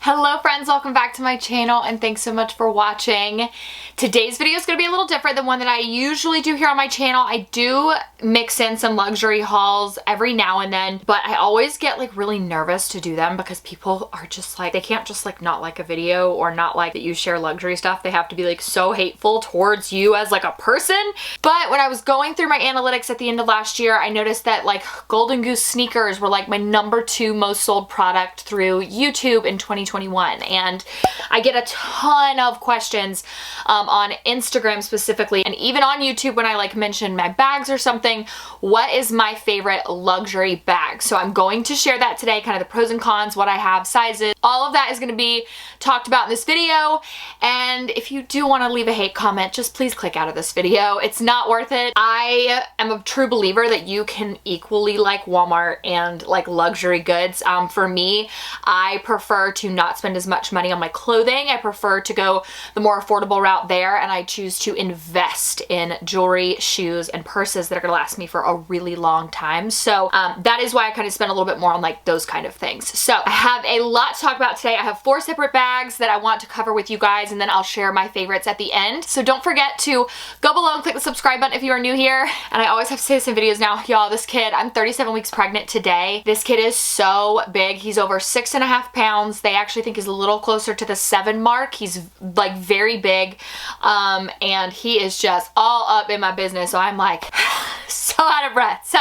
Hello friends, welcome back to my channel and thanks so much for watching. Today's video is going to be a little different than one that I usually do here on my channel. I do mix in some luxury hauls every now and then, but I always get like really nervous to do them because people are just like, they can't just like not like a video or not like that you share luxury stuff. They have to be like so hateful towards you as like a person. But when I was going through my analytics at the end of last year, I noticed that like Golden Goose sneakers were like my #2 most sold product through YouTube in 2021, and I get a ton of questions on Instagram specifically, and even on YouTube when I like mention my bags or something, what is my favorite luxury bag? So I'm going to share that today, kind of the pros and cons, what I have, sizes, all of that is going to be talked about in this video. And if you do want to leave a hate comment, just please click out of this video. It's not worth it. I am a true believer that you can equally like Walmart and like luxury goods. For me, I prefer to not spend as much money on my clothing. I prefer to go the more affordable route there, and I choose to invest in jewelry, shoes, and purses that are gonna last me for a really long time. So that is why I kind of spend a little bit more on like those kind of things. So I have a lot to talk about today. I have 4 separate bags that I want to cover with you guys, and then I'll share my favorites at the end. So don't forget to go below and click the subscribe button if you are new here. And I always have to say this in videos now, y'all, this kid, I'm 37 weeks pregnant today. This kid is so big. He's over 6.5 pounds. They actually think he's a little closer to the 7 mark. He's like very big, and he is just all up in my business. So I'm like so out of breath. So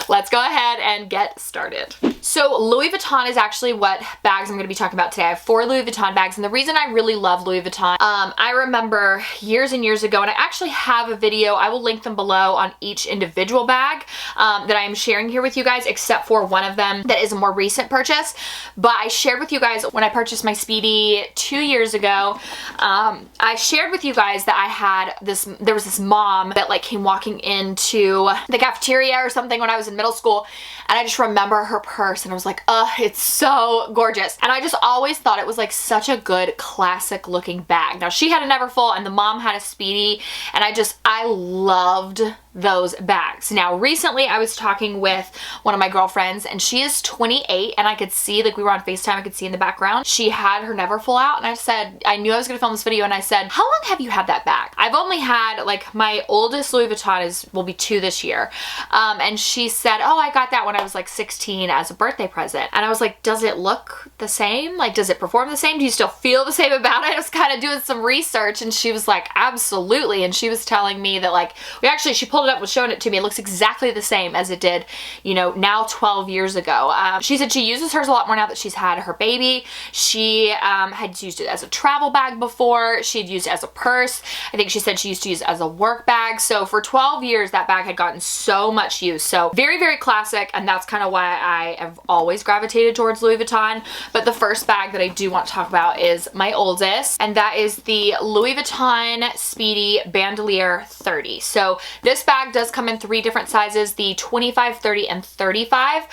let's go ahead and get started. So Louis Vuitton is actually what bags I'm going to be talking about today. I have 4 Louis Vuitton bags, and the reason I really love Louis Vuitton, I remember years and years ago, and I actually have a video, I will link them below, on each individual bag that I am sharing here with you guys, except for one of them that is a more recent purchase. But I shared with you guys when I purchased my Speedy 2 years ago, I shared with you guys that I had this, there was this mom that like came walking into the cafeteria or something when I was in middle school, and I just remember her purse and I was like, it's so gorgeous. And I just always thought it was like such a good classic looking bag. Now she had a Neverfull and the mom had a Speedy, and I loved those bags. Now recently I was talking with one of my girlfriends, and she is 28, and I could see, like we were on FaceTime, I could see in the background, she had her Neverfull out, and I said, I knew I was gonna film this video, and I said, how long have you had that bag? I've only had, like, my oldest Louis Vuitton will be 2 this year. And she said, oh, I got that when I was like 16 as a birthday present. And I was like, does it look the same? Like, does it perform the same? Do you still feel the same about it? I was kind of doing some research, and she was like, absolutely. And she was telling me that like, she pulled it up, was showing it to me. It looks exactly the same as it did, you know, now 12 years ago. She said she uses hers a lot more now that she's had her baby. She had used it as a travel bag before. She had used it as a purse. I think she said she used to use it as a work bag. So for 12 years, that bag had gotten so much use. So very, very classic, and that's kind of why I have always gravitated towards Louis Vuitton. But the first bag that I do want to talk about is my oldest, and that is the Louis Vuitton Speedy Bandoulière 30. So this bag does come in 3 different sizes, the 25, 30, and 35.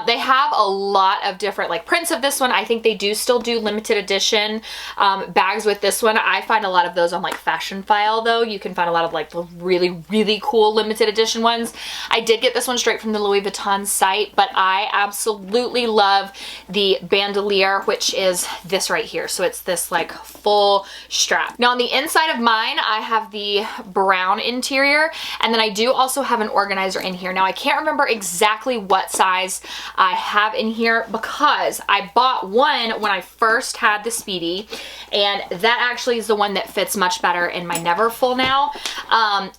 They have a lot of different like prints of this one. I think they do still do limited edition bags with this one. I find a lot of those on like Fashion File though. You can find a lot of like the really, really cool limited edition ones. I did get this one straight from the Louis Vuitton site, but I absolutely love the bandolier, which is this right here. So it's this like full strap. Now on the inside of mine, I have the brown interior, and then I do also have an organizer in here. Now I can't remember exactly what size I have in here because I bought one when I first had the Speedy, and that actually is the one that fits much better in my Neverfull now.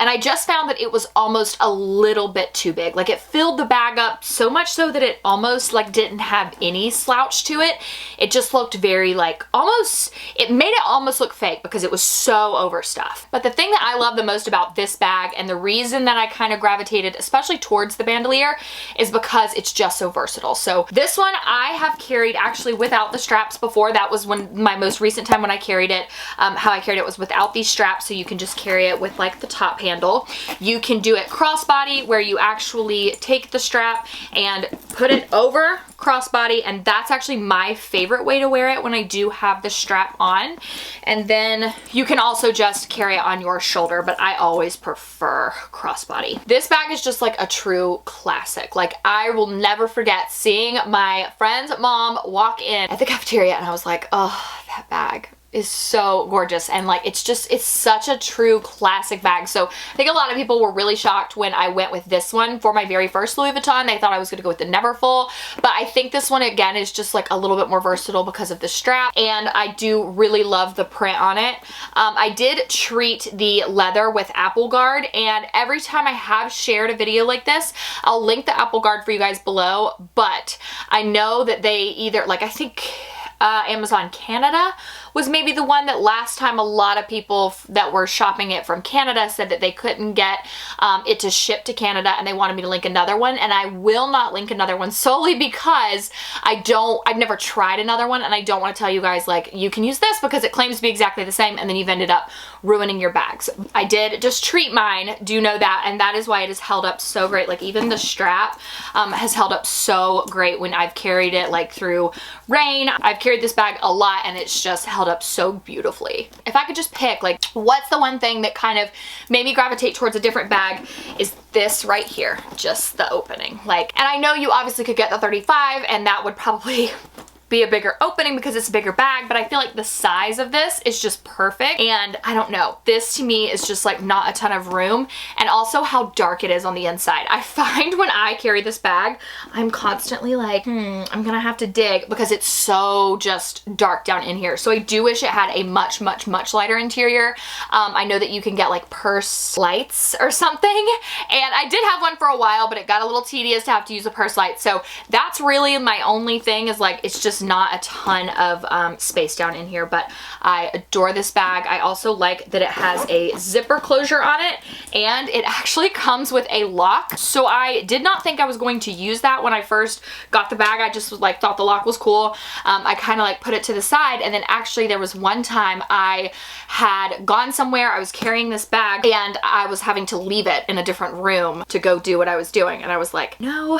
And I just found that it was almost a little bit too big. Like it filled the bag up so much so that it almost like didn't have any slouch to it. It just looked very like it made it almost look fake because it was so overstuffed. But the thing that I love the most about this bag, and the reason that I kind of gravitated especially towards the bandolier, is because it's just so versatile. So this one I have carried actually without the straps before. That was when my most recent time when I carried it, how I carried it was without these straps, so you can just carry it with like the top handle. You can do it crossbody, where you actually take the strap and put it over crossbody, and that's actually my favorite way to wear it when I do have the strap on. And then you can also just carry it on your shoulder, but I always prefer crossbody. This bag is just like a true classic. Like, I will never forget seeing my friend's mom walk in at the cafeteria, and I was like, oh, that bag is so gorgeous. And like, it's such a true classic bag. So I think a lot of people were really shocked when I went with this one for my very first Louis Vuitton. They thought I was going to go with the Neverfull, but I think this one again is just like a little bit more versatile because of the strap, and I do really love the print on it. I did treat the leather with Apple Guard, and every time I have shared a video like this, I'll link the Apple Guard for you guys below, but I know that they either, like, I think Amazon Canada was maybe the one that last time a lot of people that were shopping it from Canada said that they couldn't get it to ship to Canada, and they wanted me to link another one, and I will not link another one solely because I've never tried another one, and I don't want to tell you guys like you can use this because it claims to be exactly the same, and then you've ended up ruining your bags. I did just treat mine, do know that, and that is why it has held up so great. Like, even the strap has held up so great when I've carried it like through rain. I've carried this bag a lot, and it's just held up so beautifully. If I could just pick like what's the one thing that kind of made me gravitate towards a different bag, is this right here, just the opening. Like, and I know you obviously could get the 35 and that would probably be a bigger opening because it's a bigger bag, but I feel like the size of this is just perfect. And I don't know, this to me is just like not a ton of room, and also how dark it is on the inside. I find when I carry this bag, I'm constantly like, I'm gonna have to dig because it's so just dark down in here. So I do wish it had a much lighter interior. I know that you can get like purse lights or something, and I did have one for a while, but it got a little tedious to have to use a purse light. So that's really my only thing, is like, it's just not a ton of space down in here, but I adore this bag. I also like that it has a zipper closure on it, and it actually comes with a lock. So I did not think I was going to use that when I first got the bag. I just like thought the lock was cool. I kind of like put it to the side, and then actually there was one time I had gone somewhere, I was carrying this bag, and I was having to leave it in a different room to go do what I was doing, and I was like, no,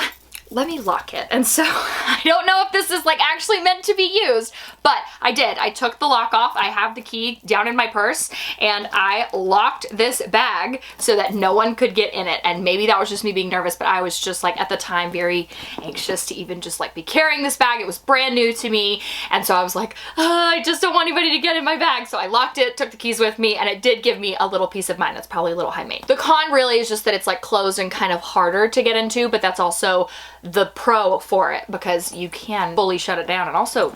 let me lock it. And so I don't know if this is like actually meant to be used, but I did. I took the lock off. I have the key down in my purse, and I locked this bag so that no one could get in it. And maybe that was just me being nervous, but I was just like at the time very anxious to even just like be carrying this bag. It was brand new to me, and so I was like, oh, I just don't want anybody to get in my bag. So I locked it, took the keys with me, and it did give me a little peace of mind. That's probably a little high maintenance. The con really is just that it's like closed and kind of harder to get into, but that's also the pro for it because you can fully shut it down and also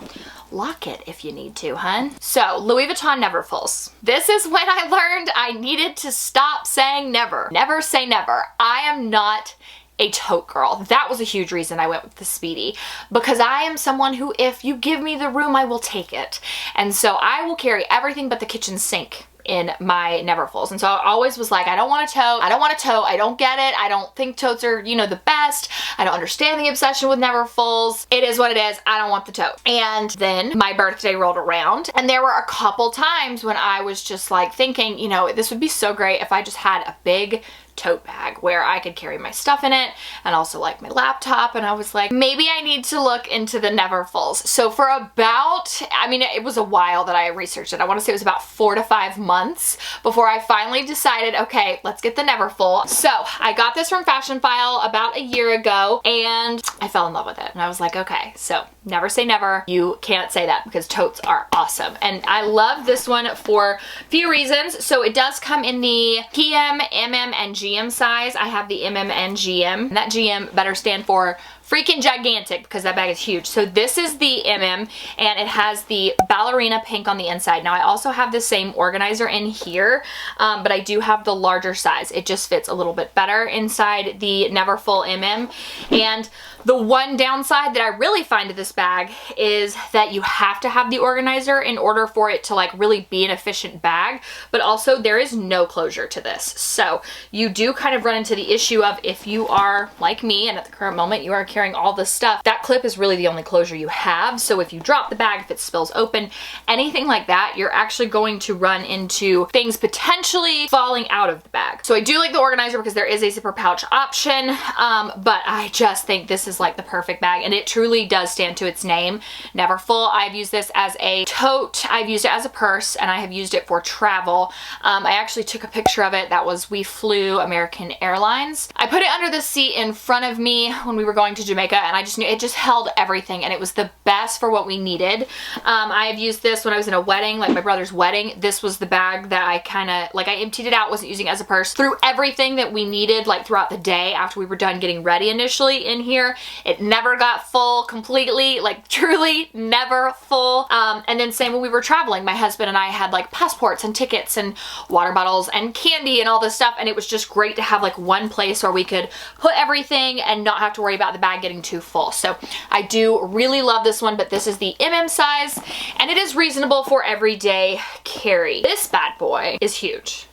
lock it if you need to, hun. So, Louis Vuitton Neverfulls. This is when I learned I needed to stop saying never. Never say never. I am not a tote girl. That was a huge reason I went with the Speedy, because I am someone who, if you give me the room, I will take it. And so I will carry everything but the kitchen sink in my Neverfulls. And so I always was like, I don't want a tote. I don't want a tote. I don't get it. I don't think totes are, you know, the best. I don't understand the obsession with Neverfulls. It is what it is. I don't want the tote. And then my birthday rolled around, and there were a couple times when I was just like thinking, you know, this would be so great if I just had a big tote bag where I could carry my stuff in it and also like my laptop. And I was like, maybe I need to look into the Neverfulls. So for about, I mean, it was a while that I researched it. I want to say it was about 4 to 5 months before I finally decided, okay, let's get the Neverfull. So I got this from Fashion File about a year ago, and I fell in love with it. And I was like, okay, so never say never. You can't say that because totes are awesome. And I love this one for a few reasons. So it does come in the PM, MM, and GM size. I have the MM and GM. And that GM better stand for freaking gigantic because that bag is huge. So this is the MM, and it has the ballerina pink on the inside. Now I also have the same organizer in here, but I do have the larger size. It just fits a little bit better inside the Neverfull MM. And the one downside that I really find to this bag is that you have to have the organizer in order for it to like really be an efficient bag, but also there is no closure to this. So you do kind of run into the issue of, if you are like me and at the current moment you are carrying carrying all this stuff, that clip is really the only closure you have. So if you drop the bag, if it spills open, anything like that, you're actually going to run into things potentially falling out of the bag. So I do like the organizer because there is a zipper pouch option, but I just think this is like the perfect bag, and it truly does stand to its name. Neverfull. I've used this as a tote, I've used it as a purse, and I have used it for travel. I actually took a picture of it. That was, we flew American Airlines. I put it under the seat in front of me when we were going to Jamaica, and I just knew it just held everything, and it was the best for what we needed. I have used this when I was in a wedding, like my brother's wedding. This was the bag that I kind of, like I emptied it out, wasn't using it as a purse. Threw everything that we needed like throughout the day after we were done getting ready initially in here. It never got full completely, like truly never full. And then same when we were traveling, my husband and I had like passports and tickets and water bottles and candy and all this stuff, and it was just great to have like one place where we could put everything and not have to worry about the bag getting too full. So I do really love this one, but this is the MM size, and it is reasonable for everyday carry. This bad boy is huge.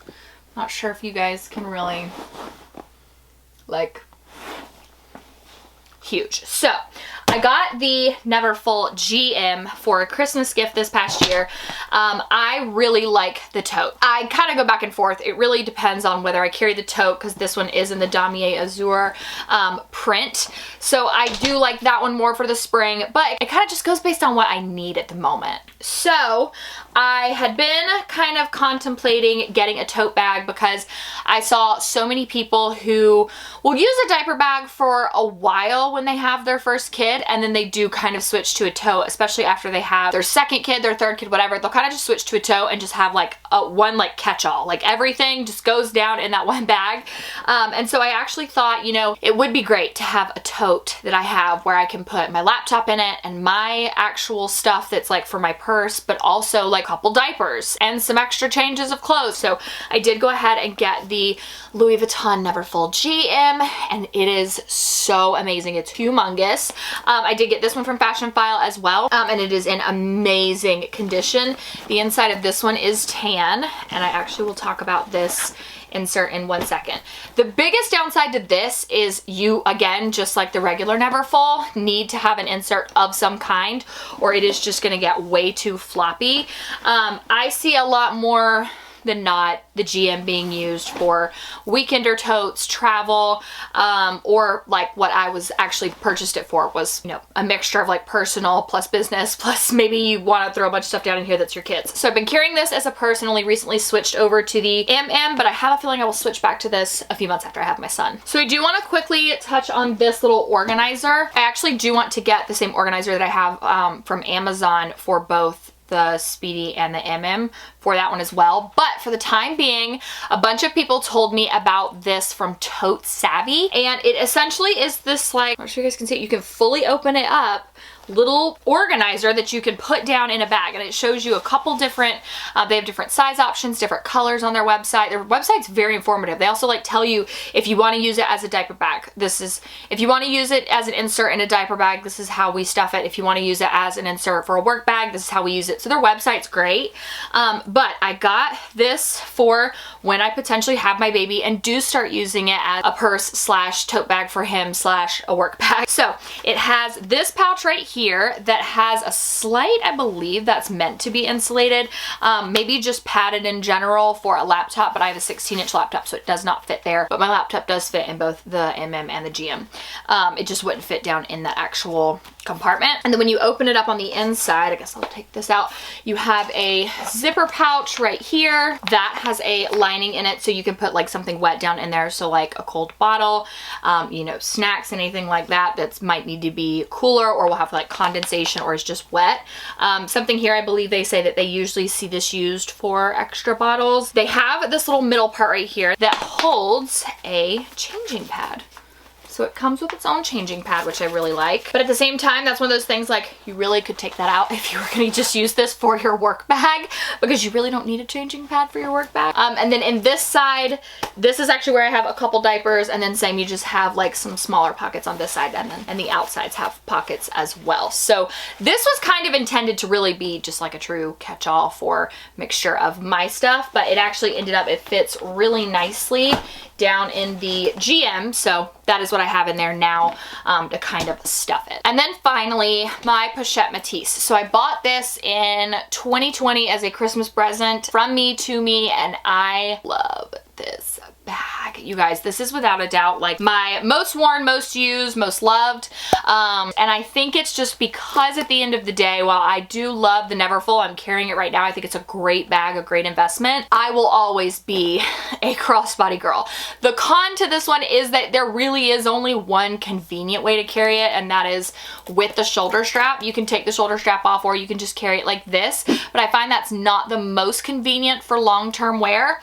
Not sure if you guys can really, like, huge. So I got the Neverfull GM for a Christmas gift this past year. I really like the tote. I kind of go back and forth. It really depends on whether I carry the tote, because this one is in the Damier Azur print. So I do like that one more for the spring, but it kind of just goes based on what I need at the moment. So I had been kind of contemplating getting a tote bag because I saw so many people who will use a diaper bag for a while when they have their first kid, and then they do kind of switch to a tote, especially after they have their second kid, their third kid, whatever. They'll kind of just switch to a tote and just have like one like catch-all, like everything just goes down in that one bag. And so I actually thought, you know, it would be great to have a tote that I have where I can put my laptop in it and my actual stuff that's like for my purse, but also like a couple diapers and some extra changes of clothes. So I did go ahead and get the Louis Vuitton Neverfull GM, and it is so amazing. It's humongous. I did get this one from Fashion File as well, and it is in amazing condition. The inside of this one is tan, and I actually will talk about this insert in 1 second. The biggest downside to this is you, again, just like the regular Neverfull, need to have an insert of some kind, or it is just going to get way too floppy. I see a lot more than not the GM being used for weekender totes, travel, or like what I was actually purchased it for was, you know, a mixture of like personal plus business, plus maybe you want to throw a bunch of stuff down in here that's your kids. So I've been carrying this as a purse and only recently switched over to the MM, but I have a feeling I will switch back to this a few months after I have my son. So I do want to quickly touch on this little organizer. I actually do want to get the same organizer that I have from Amazon for both the Speedy and the MM for that one as well. But for the time being, a bunch of people told me about this from Tote Savvy, and it essentially is this, like, I'm not sure you guys can see it, you can fully open it up, little organizer that you can put down in a bag, and it shows you a couple different, they have different size options, different colors on their website. Their website's very informative. They also like tell you if you want to use it as a diaper bag, this is, if you want to use it as an insert in a diaper bag, this is how we stuff it. If you want to use it as an insert for a work bag, this is how we use it. So their website's great. But I got this for when I potentially have my baby and do start using it as a purse slash tote bag for him slash a work bag. So it has this pouch right here that has a slight, I believe that's meant to be insulated, maybe just padded in general for a laptop, but I have a 16-inch laptop, so it does not fit there. But my laptop does fit in both the MM and the GM. It just wouldn't fit down in the actual compartment. And then when you open it up on the inside, I guess I'll take this out, you have a zipper pouch right here that has a lining in it, so you can put like something wet down in there, so like a cold bottle, you know, snacks, anything like that that might need to be cooler or will have like condensation or is just wet. Something here, I believe they say that they usually see this used for extra bottles. They have this little middle part right here that holds a changing pad. So it comes with its own changing pad, which I really like. But at the same time, that's one of those things like you really could take that out if you were going to just use this for your work bag, because you really don't need a changing pad for your work bag. And then in this side, this is actually where I have a couple diapers, and then same, you just have like some smaller pockets on this side, and the outsides have pockets as well. So this was kind of intended to really be just like a true catch-all for mixture of my stuff, but it actually ended up, it fits really nicely down in the GM, so that is what I have in there now to kind of stuff it. And then finally, my Pochette Métis. So I bought this in 2020 as a Christmas present from me to me, and I love this bag. You guys, this is without a doubt like my most worn, most used, most loved. And I think it's just because at the end of the day, while I do love the Neverfull, I'm carrying it right now, I think it's a great bag, a great investment, I will always be a crossbody girl. The con to this one is that there really is only one convenient way to carry it, and that is with the shoulder strap. You can take the shoulder strap off, or you can just carry it like this, but I find that's not the most convenient for long-term wear.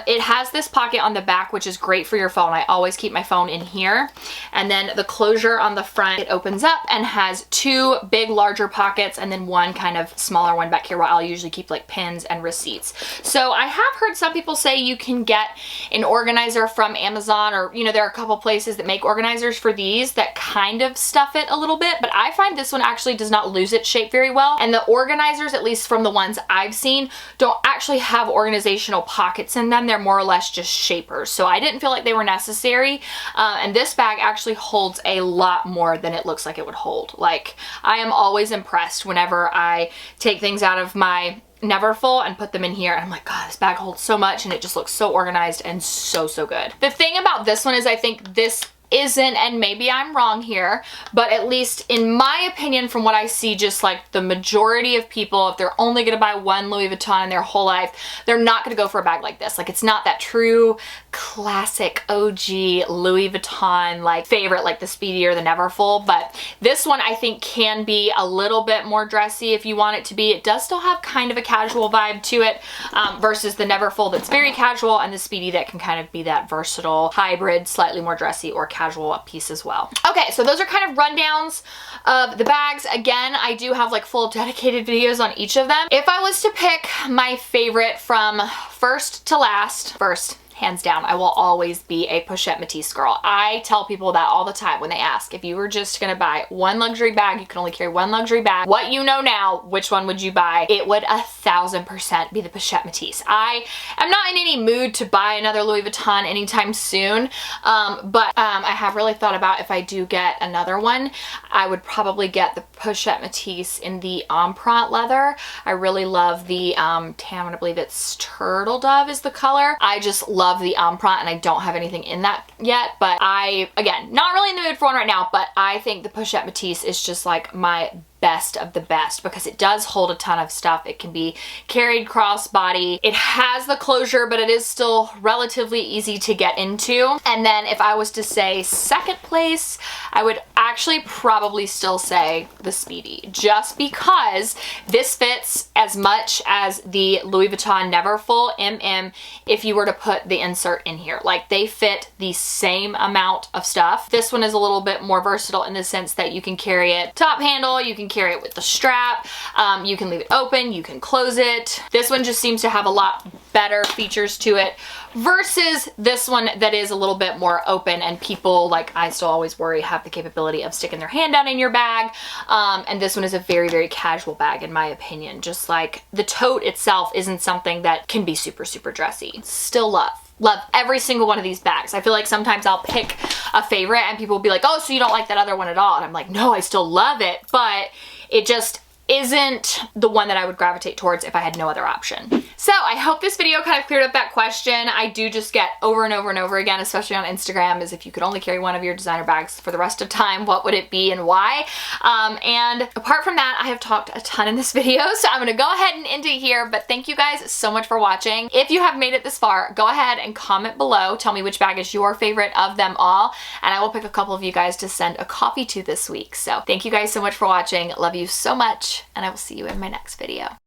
It has this pocket on the back, which is great for your phone. I always keep my phone in here. And then the closure on the front, it opens up and has two big larger pockets and then one kind of smaller one back here where I'll usually keep like pins and receipts. So I have heard some people say you can get an organizer from Amazon, or you know, there are a couple places that make organizers for these that kind of stuff it a little bit, but I find this one actually does not lose its shape very well. And the organizers, at least from the ones I've seen, don't actually have organizational pockets in them. They're more or less just shapers. So I didn't feel like they were necessary. And this bag actually holds a lot more than it looks like it would hold. Like, I am always impressed whenever I take things out of my Neverfull and put them in here, and I'm like, God, this bag holds so much, and it just looks so organized and so good. The thing about this one is I think this isn't, and maybe I'm wrong here, but at least in my opinion, from what I see, just like the majority of people, if they're only gonna buy one Louis Vuitton in their whole life, they're not gonna go for a bag like this. Like, it's not that true classic OG Louis Vuitton like favorite like the Speedy or the Neverfull, but this one I think can be a little bit more dressy if you want it to be. It does still have kind of a casual vibe to it, versus the Neverfull that's very casual, and the Speedy that can kind of be that versatile hybrid, slightly more dressy or casual piece as well. Okay, so those are kind of rundowns of the bags. Again, I do have like full dedicated videos on each of them. If I was to pick my favorite from first to last, first, hands down, I will always be a Pochette Métis girl. I tell people that all the time when they ask, if you were just gonna buy one luxury bag, you can only carry one luxury bag, what you know now, which one would you buy? It would 1000% be the Pochette Métis. I am not in any mood to buy another Louis Vuitton anytime soon, but I have really thought about if I do get another one, I would probably get the Pochette Métis in the empreinte leather. I really love the tan, I believe it's turtle dove is the color. I just love the empreinte, and I don't have anything in that yet, but again, not really in the mood for one right now, but I think the Pochette Métis is just like my best of the best because it does hold a ton of stuff. It can be carried crossbody. It has the closure, but it is still relatively easy to get into. And then if I was to say second place, I would actually probably still say the Speedy, just because this fits as much as the Louis Vuitton Neverfull MM if you were to put the insert in here. Like, they fit the same amount of stuff. This one is a little bit more versatile in the sense that you can carry it top handle, you can carry it with the strap, you can leave it open, you can close it. This one just seems to have a lot better features to it versus this one that is a little bit more open, and people, like I still always worry, have the capability of sticking their hand down in your bag. And this one is a very casual bag in my opinion. Just like the tote itself isn't something that can be super dressy. Still love every single one of these bags. I feel like sometimes I'll pick a favorite and people will be like, oh, so you don't like that other one at all? And I'm like, no, I still love it, but it just isn't the one that I would gravitate towards if I had no other option. So I hope this video kind of cleared up that question. I do just get over and over again, especially on Instagram, is if you could only carry one of your designer bags for the rest of time, what would it be and why? And apart from that, I have talked a ton in this video, so I'm gonna go ahead and end it here, but thank you guys so much for watching. If you have made it this far, go ahead and comment below. Tell me which bag is your favorite of them all, and I will pick a couple of you guys to send a copy to this week. So thank you guys so much for watching. Love you so much, and I will see you in my next video.